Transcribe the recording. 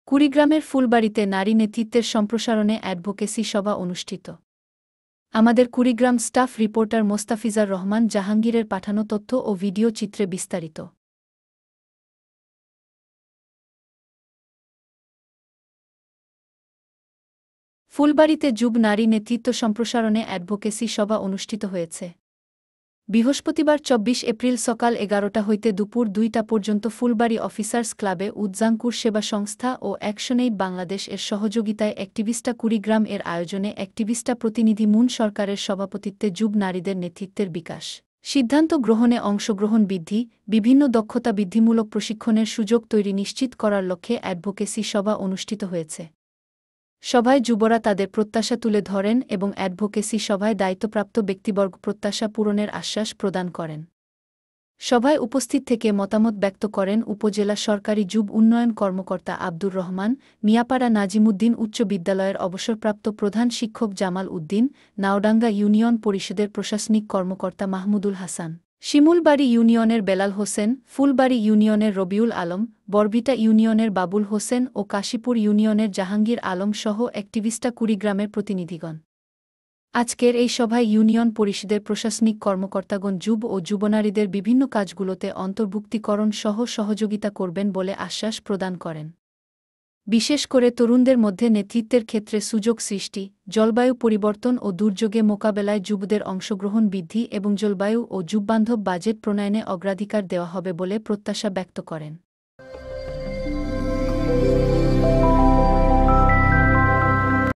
কুড়িগ্রামের ফুলবাড়িতে নারী নেতৃত্বের সম্প্রসারণে অ্যাডভোকেসি সভা অনুষ্ঠিত। আমাদের কুড়িগ্রাম স্টাফ রিপোর্টার মোস্তাফিজার রহমান জাহাঙ্গীরের পাঠানো তথ্য ও ভিডিও চিত্রে বিস্তারিত। ফুলবাড়িতে যুব নারী নেতৃত্ব সম্প্রসারণে অ্যাডভোকেসি সভা অনুষ্ঠিত হয়েছে। বৃহস্পতিবার ২৪ এপ্রিল সকাল ১১টা হইতে দুপুর ২টা পর্যন্ত ফুলবাড়ি অফিসার্স ক্লাবে উদ্জাঙ্কুর সেবা সংস্থা ও অ্যাকশনএইড বাংলাদেশ এর সহযোগিতায় অ্যাক্টিভিস্টা কুড়িগ্রাম এর আয়োজনে অ্যাক্টিভিস্টা প্রতিনিধি মুন সরকারের সভাপতিত্বে যুব নারীদের নেতৃত্বের বিকাশ, সিদ্ধান্ত গ্রহণে অংশগ্রহণ বৃদ্ধি, বিভিন্ন দক্ষতা বৃদ্ধিমূলক প্রশিক্ষণের সুযোগ তৈরি নিশ্চিত করার লক্ষ্যে অ্যাডভোকেসি সভা অনুষ্ঠিত হয়েছে। সভায় যুবরা তাদের প্রত্যাশা তুলে ধরেন এবং অ্যাডভোকেসি সভায় দায়িত্বপ্রাপ্ত ব্যক্তিবর্গ প্রত্যাশা পূরণের আশ্বাস প্রদান করেন। সভায় উপস্থিত থেকে মতামত ব্যক্ত করেন উপজেলা সরকারি যুব উন্নয়ন কর্মকর্তা আব্দুর রহমান, মিয়াপাড়া নাজিমুদ্দিন উচ্চ বিদ্যালয়ের অবসরপ্রাপ্ত প্রধান শিক্ষক জামাল উদ্দিন, নাওডাঙ্গা ইউনিয়ন পরিষদের প্রশাসনিক কর্মকর্তা মাহমুদুল হাসান, শিমুলবাড়ি ইউনিয়নের বেলাল হোসেন, ফুলবাড়ি ইউনিয়নের রবিউল আলম, বরবিটা ইউনিয়নের বাবুল হোসেন ও কাশীপুর ইউনিয়নের জাহাঙ্গীর আলম সহ অ্যাক্টিভিস্টা কুড়িগ্রামের প্রতিনিধিগণ। আজকের এই সভায় ইউনিয়ন পরিষদের প্রশাসনিক কর্মকর্তাগণ যুব ও যুবনারীদের বিভিন্ন কাজগুলোতে অন্তর্ভুক্তিকরণ সহ সহযোগিতা করবেন বলে আশ্বাস প্রদান করেন। বিশেষ করে তরুণদের মধ্যে নেতৃত্বের ক্ষেত্রে সুযোগ সৃষ্টি, জলবায়ু পরিবর্তন ও দুর্যোগে মোকাবেলায় যুবদের অংশগ্রহণ বৃদ্ধি এবং জলবায়ু ও যুগবান্ধব বাজেট প্রণয়নে অগ্রাধিকার দেওয়া হবে বলে প্রত্যাশা ব্যক্ত করেন।